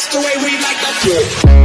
the way we like to feel.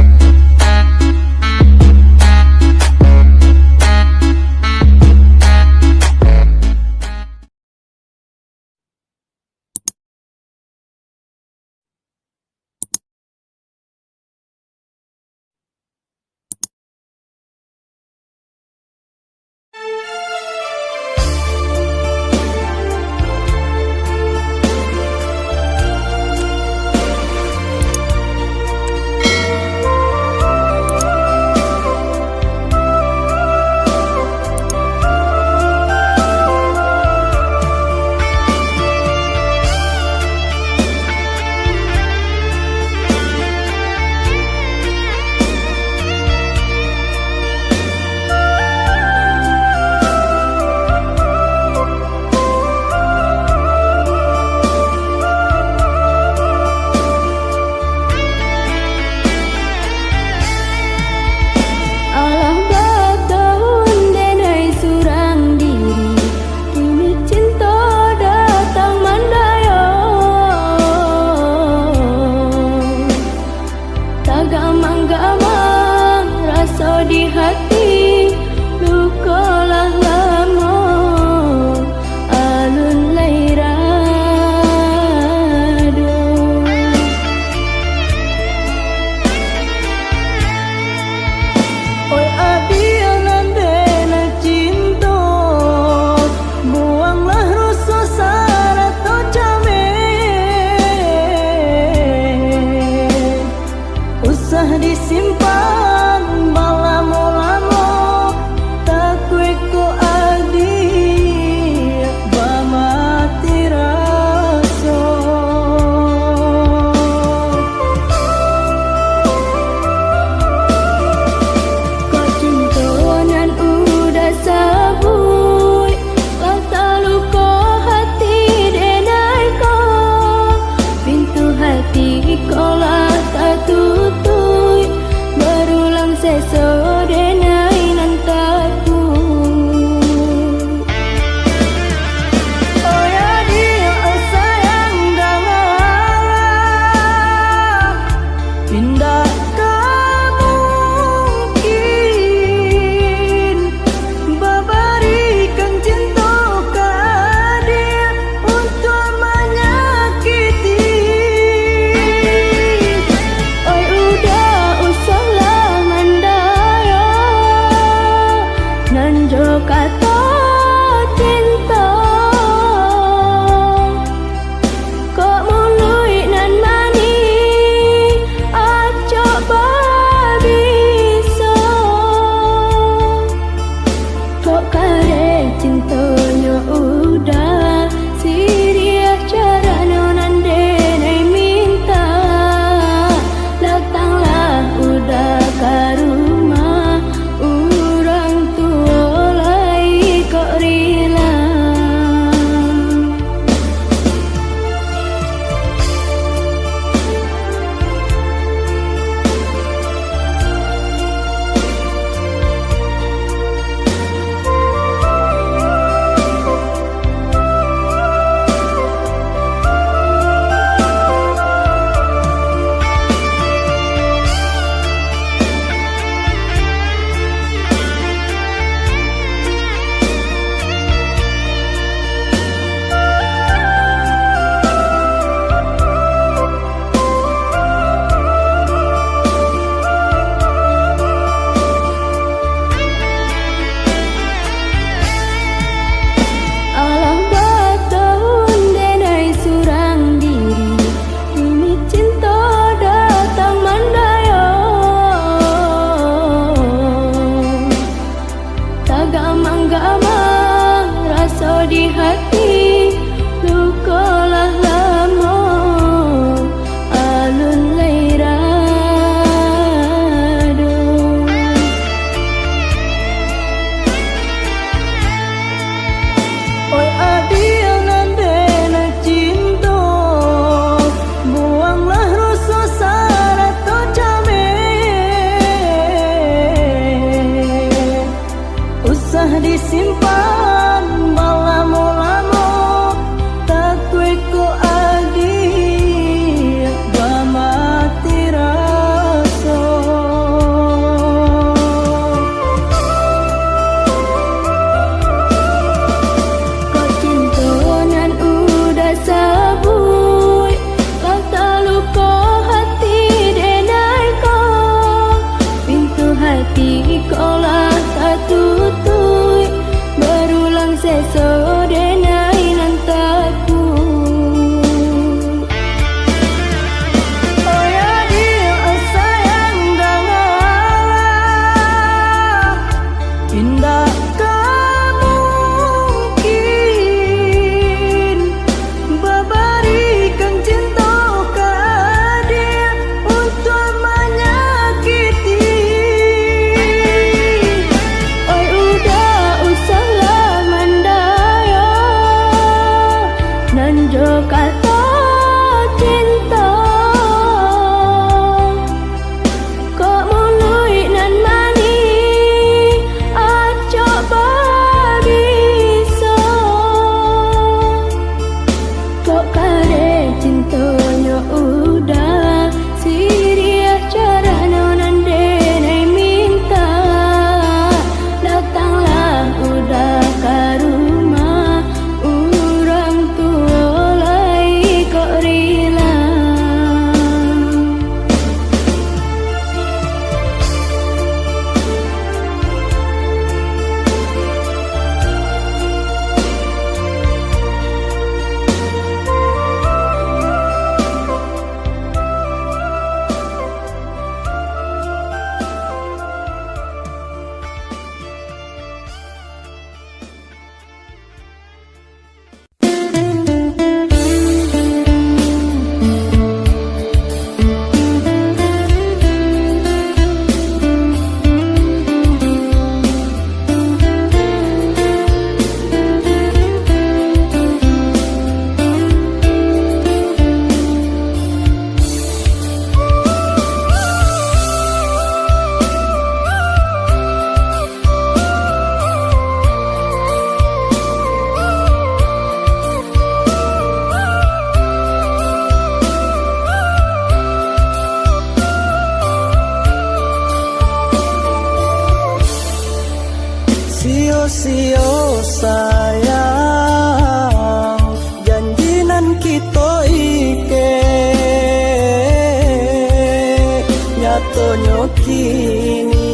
nyatonyo kini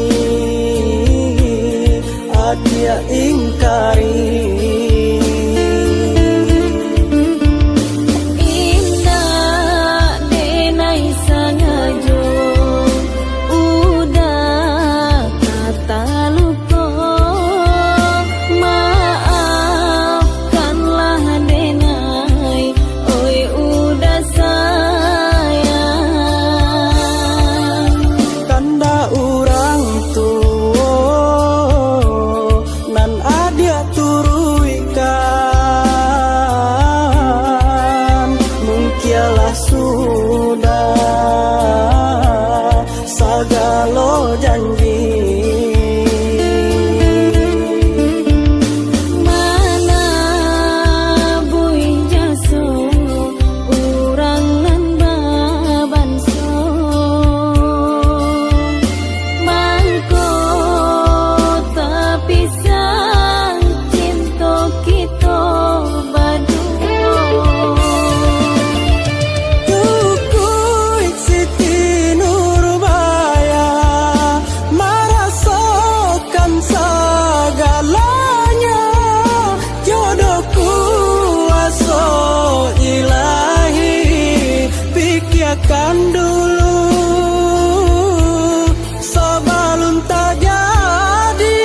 adia ingkari. Sudah sagalo janji mana bui jaso urang nan babanso mangko tapi sang cinta kita badu. Kan dulu sebelum tak jadi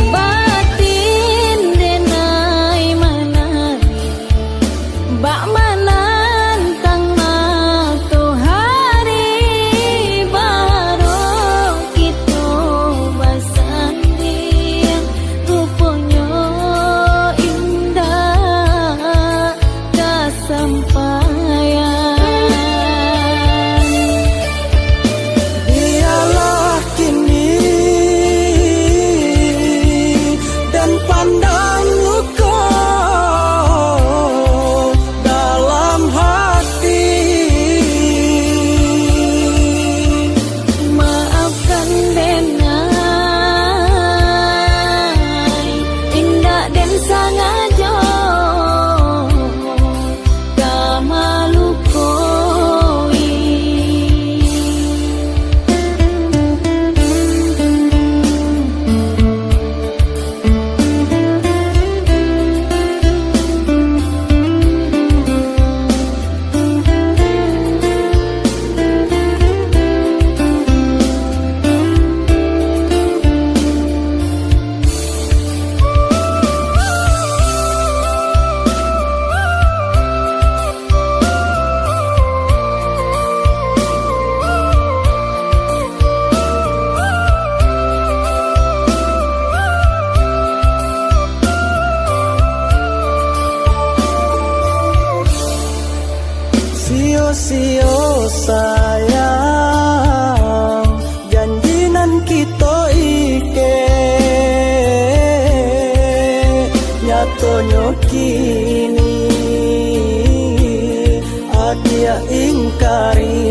batin denai manari bak manantang matu hari baru kita basandi rupanya indah sampaian. Biarlah kini dan pandang luka dalam hati. Maafkan denai indah dan sangajo sio sayang janjinan kita ike nyatonyo kini adia ingkari.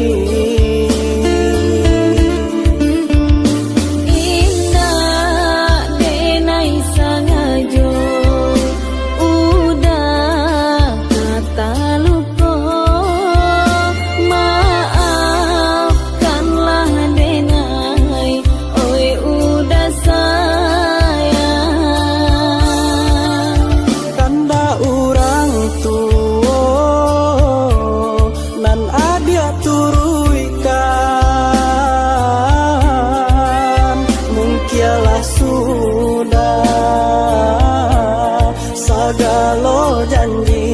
Sudah sagalo janji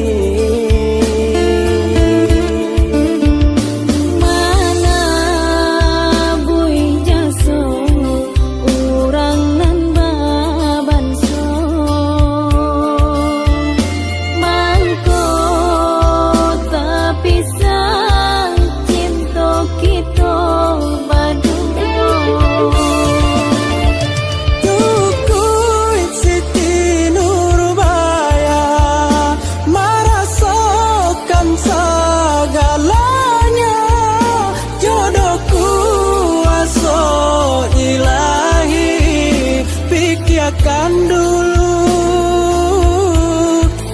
mana bui jaso urang nan babanso mangko tapi sang cinta kita badu. Kan dulu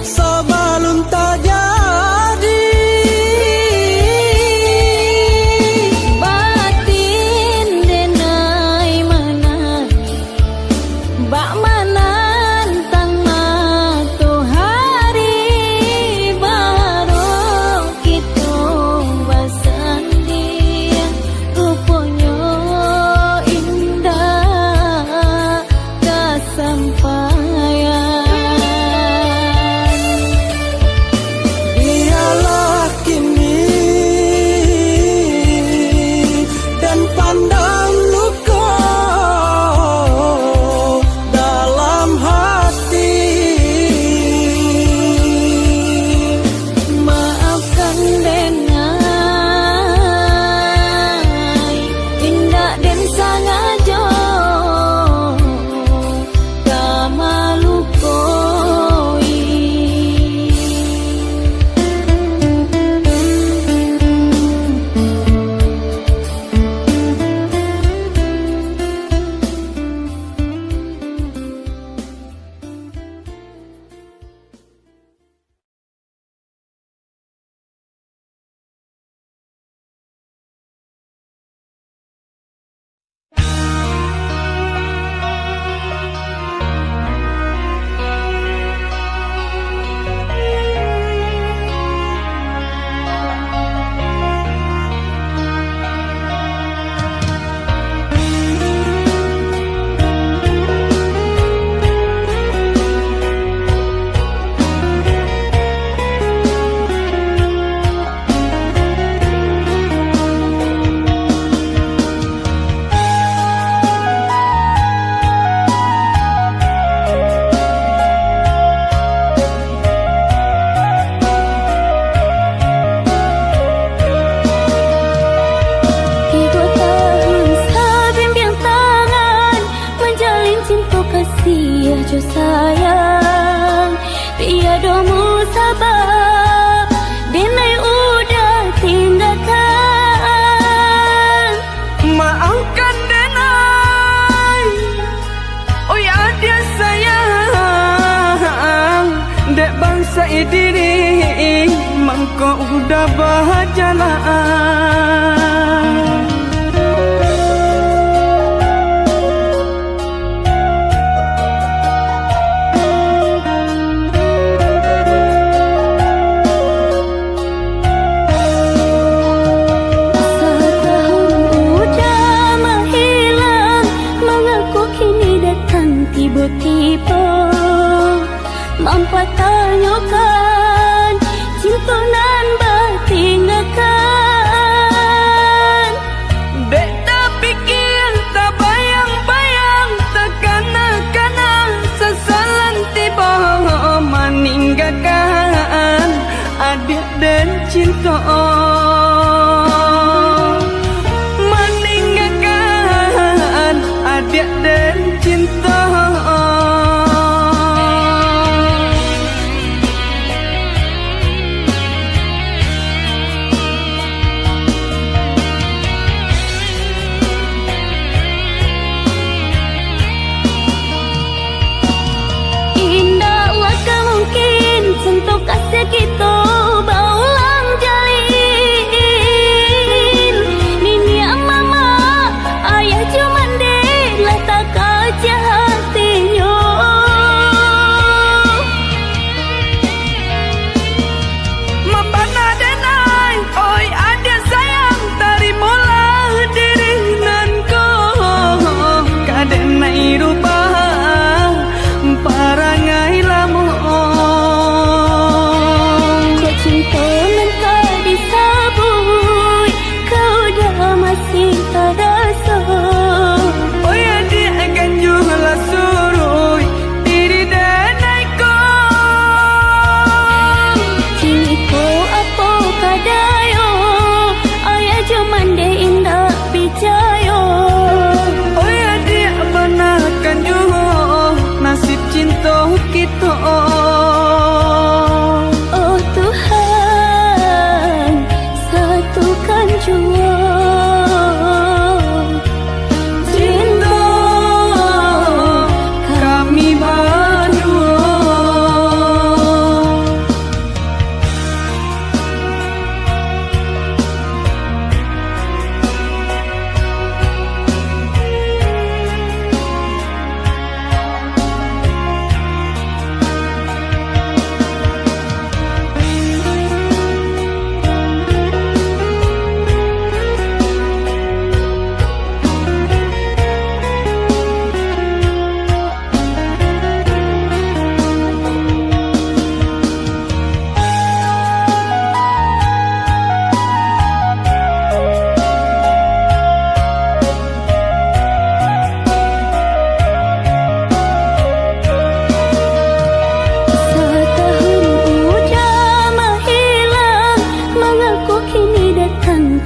sebelum tak jadi jo sayang tiada mu sabab denai udah tinggalkan. Maafkan denai, oi adia sayang, dek bangsa diri mangko udah berjalan. Tiba-tiba mampu tanyakan cinta nan bertinggalkan. Dek tak pikir, tak bayang-bayang, tak kana-kana sesalan tiba meninggalkan adik dan cinta. Meninggalkan adik dan cinta. Untuk kasih kita berulang jalin. Nini mama ayah cuma dek lah tak kerja hatinya. Mapana denai, oi adik sayang, terimalah diri nanko. Kadenai rubah parangai lamu. Masih terasa oh ya dia akan jual suruh diri denai ko. Kini ko apa kadayo ayah cuman de indah percaya. Oh ya dia benarkan jual nasib cinta kita. Oh Tuhan satukan jua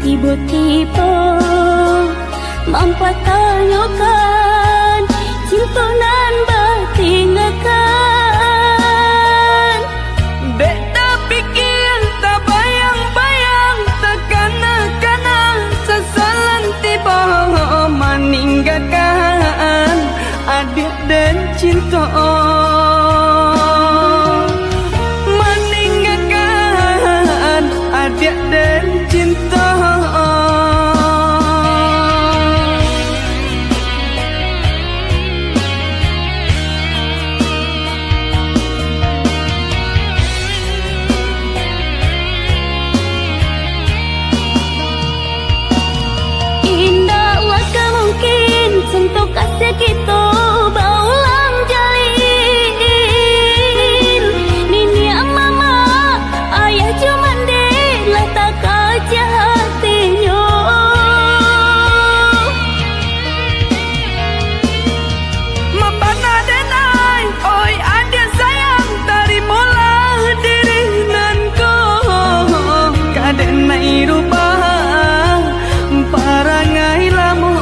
tiba-tiba mampu tanyakan cinta nan bertinggalkan. Dek tak pikir, tak bayang-bayang, tak kana-kana sesalan tiba meninggalkan adik dan cinta. Meninggalkan adik dan cinta. Untuk kasih kita berulang jalin. Nini mama ayah cuma dek lah tak kerja hatinya. Mapana denai, oi adik sayang, terimalah diri nanko. Kadenai rubah parangai lamu.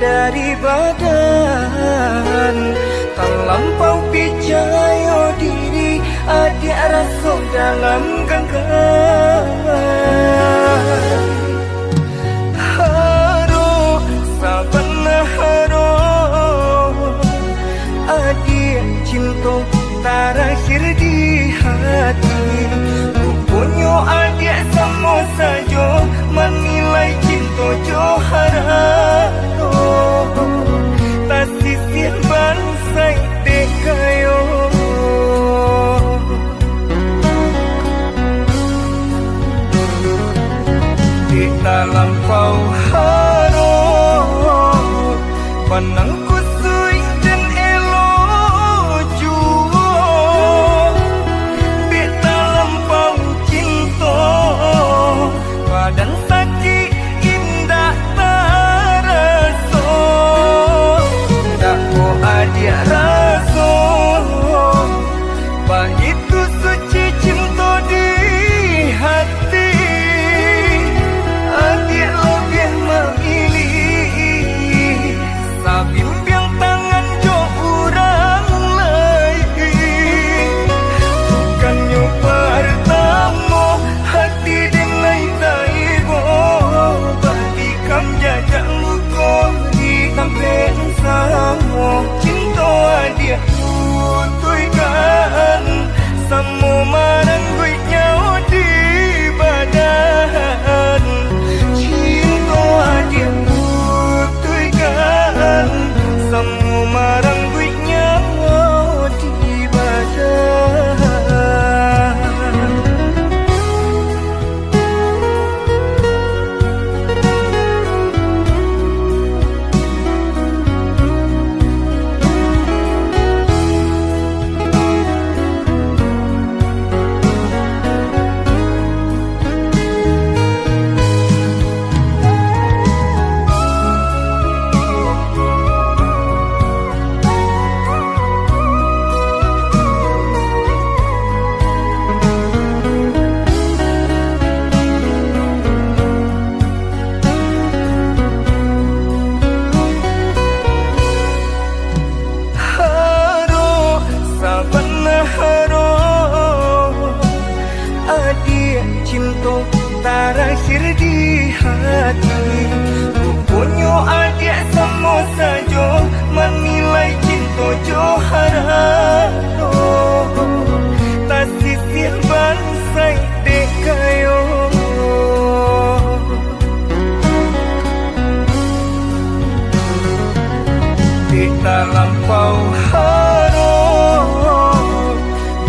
dari badan terlampau pijayo diri adik rasa dalam genggaman haro sabana haro Panang kusui dan elo jua beta lampau cinta badan sakit indah terasa tak ko adia rasa bah itu suci cinta di hati adia lebih memilih sabimbiang tangan jo urang lain bukannya pertama hati dinai taibo berarti kam jajak luko di tampen samo cinta dia tutuikan samo marang gue nyawa di badan cinta dia tutuikan samo marang gue nyawa di badan. Cinta terakhir di hati rupanya adik semua saja menilai cinta johara tak sisir bansai dekayo di dalam lampau haro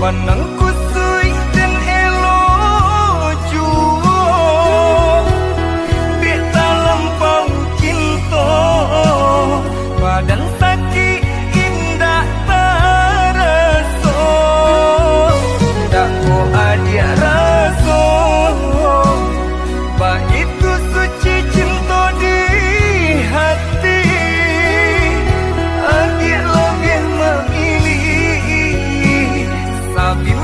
panang kusui dan elo jua di dalam lampau cinta badan sakit indah terasa tak ko adia rasa bah itu suci cinta di hati adik lebih memilih sabim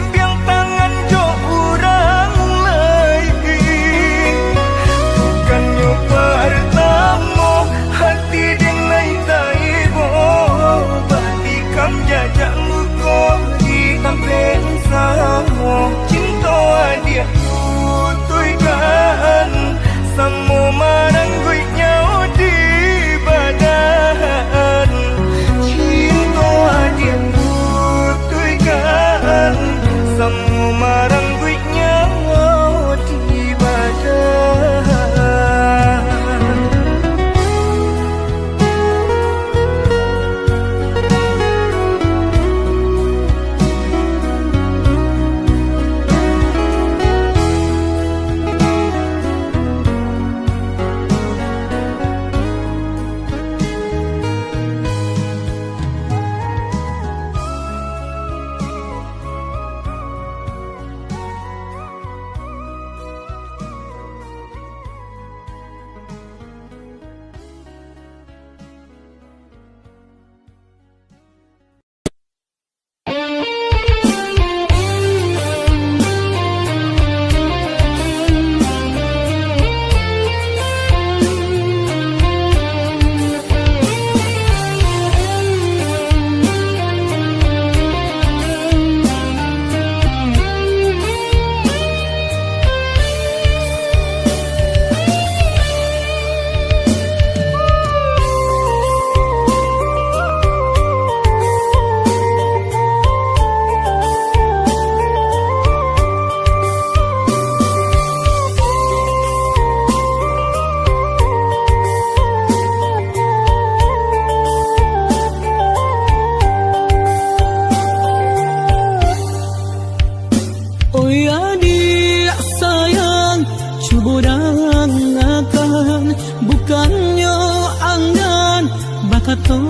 hato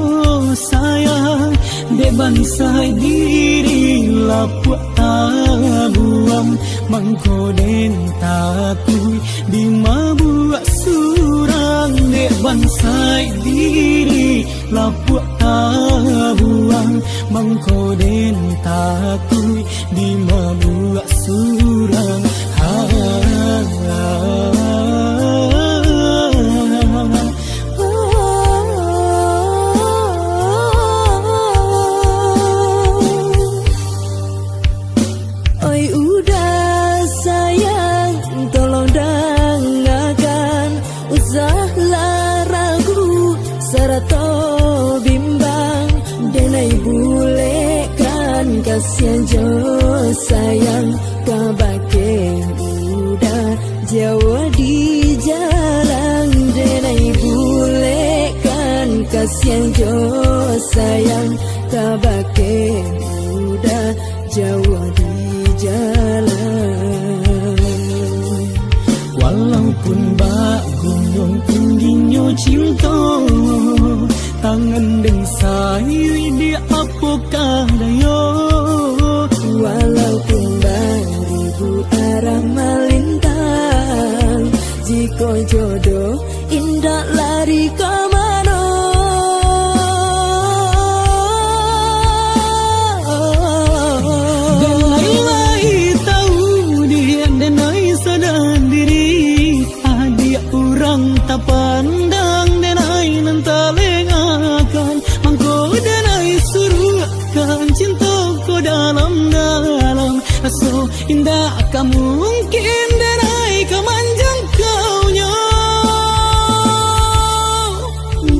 sayang de bansai diri lapuak tabuam mangko den takui di mabuak surang de bansai diri lapuak tabuam mangko den takui di mabuak surang Oi udah sayang, tolong dengarkan, usahlah ragu serta bimbang, denai bulekan kasihan jo sayang, kabake udah Jawa di jalan, denai bulekan kasihan jo sayang, kabake udah Jawa di jalan. Walaupun bak gunung tingginya cinta, tangan dan sayu di apakah daya. Walaupun beribu arah melintang, jika jodoh indah lari ke mana. Tak pandang denai nantalengakan, mangko denai suruhkan cinta ko dalam-dalam. So indah akan mungkin denai kemanjang kaunya.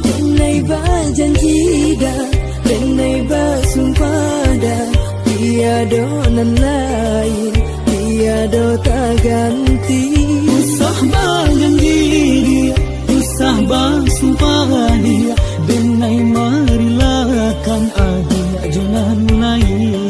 Denai berjanji dah, denai bersumpah dah, tiada nan lain, tiada tak ganti. Usah berjanji dia, usah bersumpah dia, denai marilakan adia jangan lain.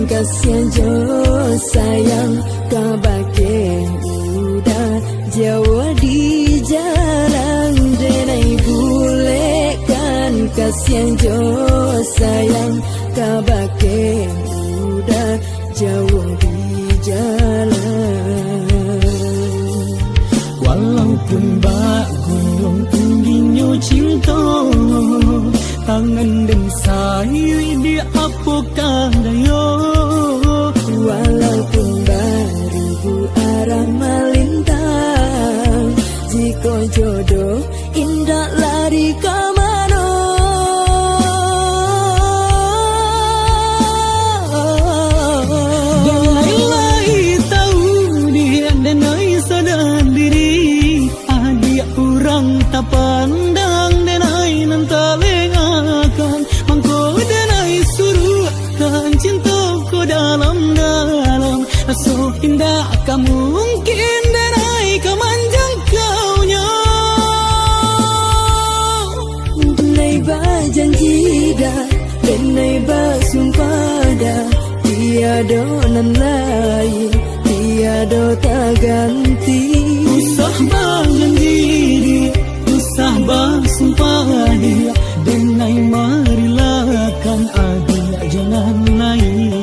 Kasihan jo sayang, kabake udah Jawa di jalan, denai bulekan kasihan jo sayang, kabake udah Jawa di jalan. Walaupun bak gunung tingginya cinta, tangan dan sayu di apakah daya. Walaupun beribu arah melintang, jika jodoh indah lari ke mana. Denai tahu dia, denai sadar diri, dia orang tak pandang, denai nantalengakan, mangko denai suruhkan cinta ko dalam-dalam. So indah akan mungkin denai kemanjang kaunya. Denai berjanji dah, denai bersumpah dah, tiada nan lain, tiada tak ganti. Usah berjanji dia, usah bersumpah dia, denai marilakan adia jangan lain.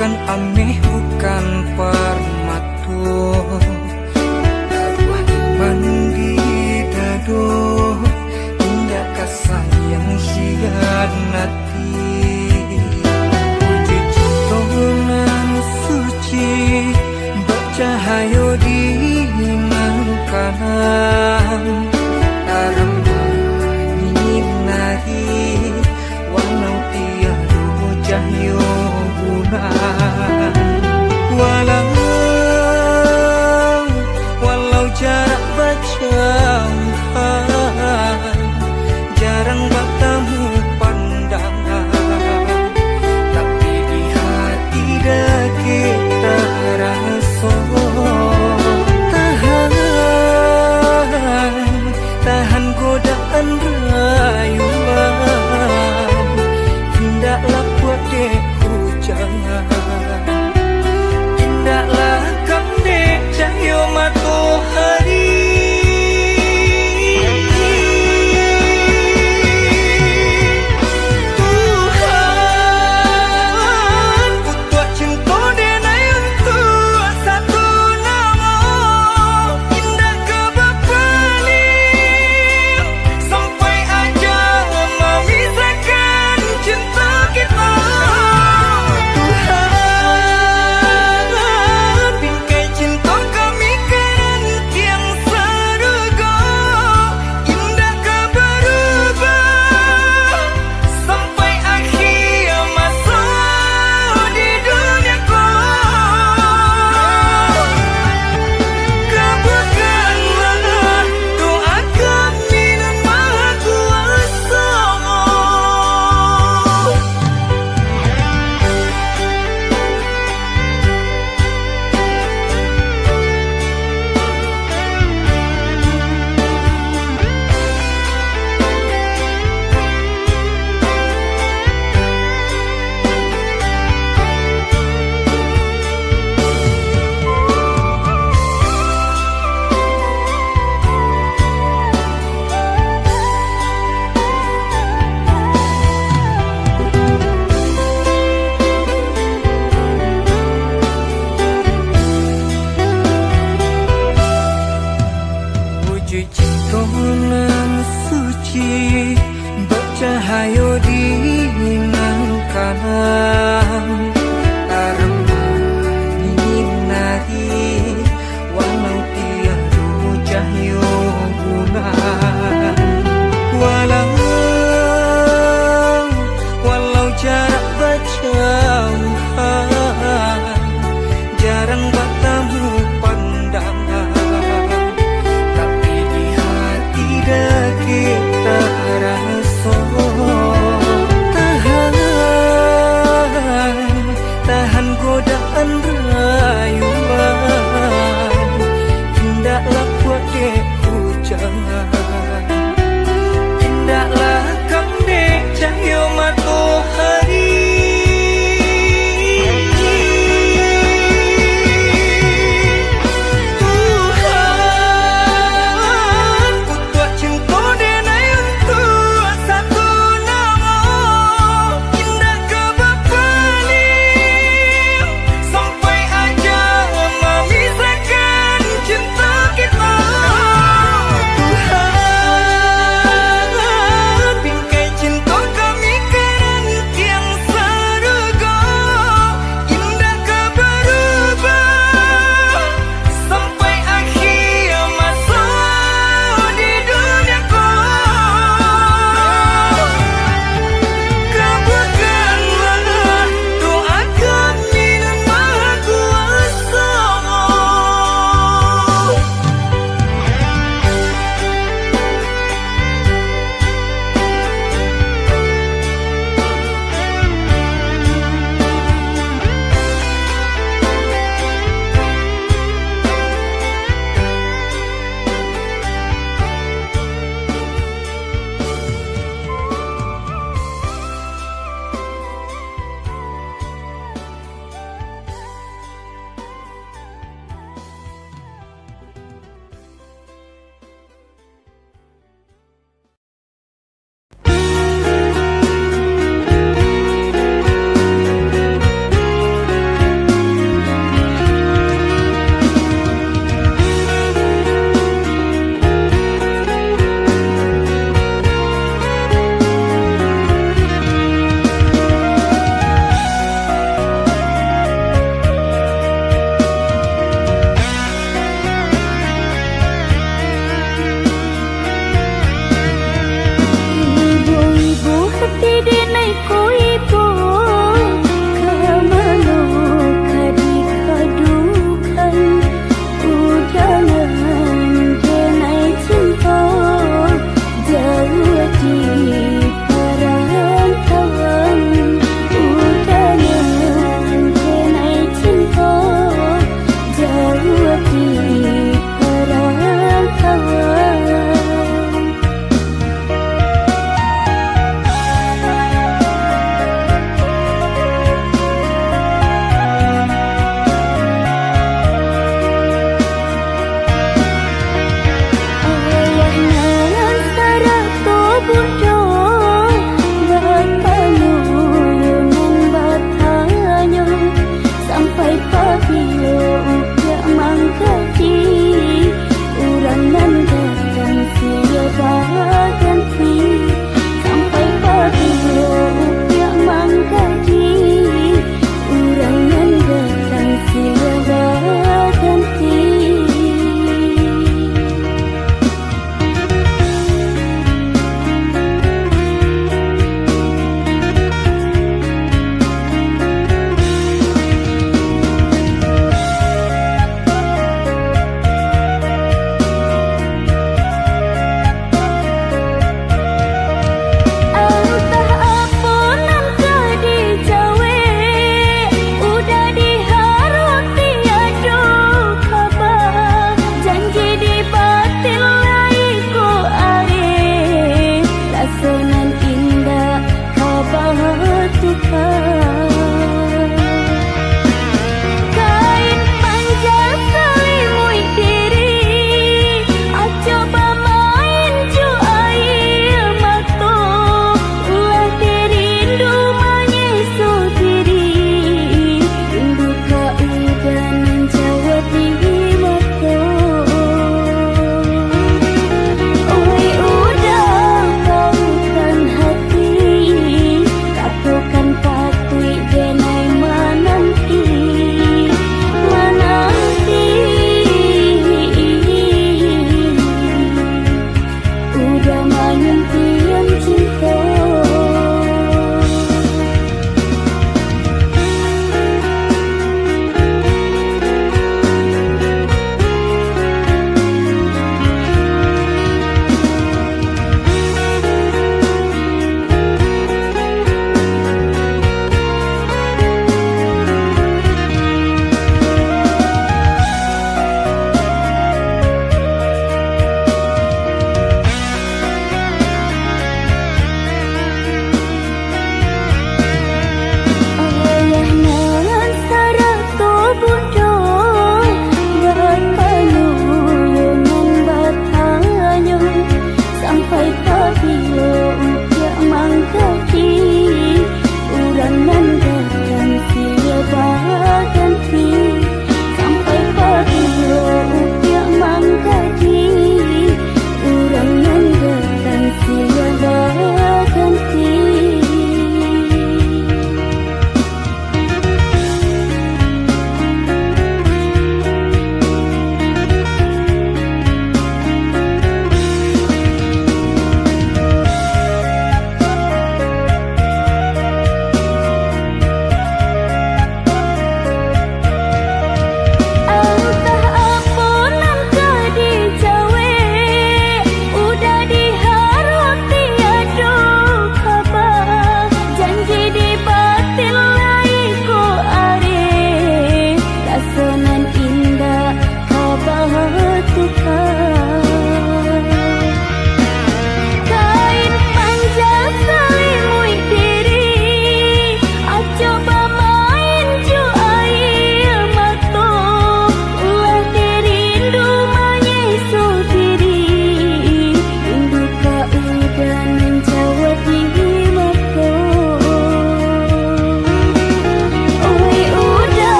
bukan ameh, bukan permatur. Dakwah iman di dado, indah kasayang hianat.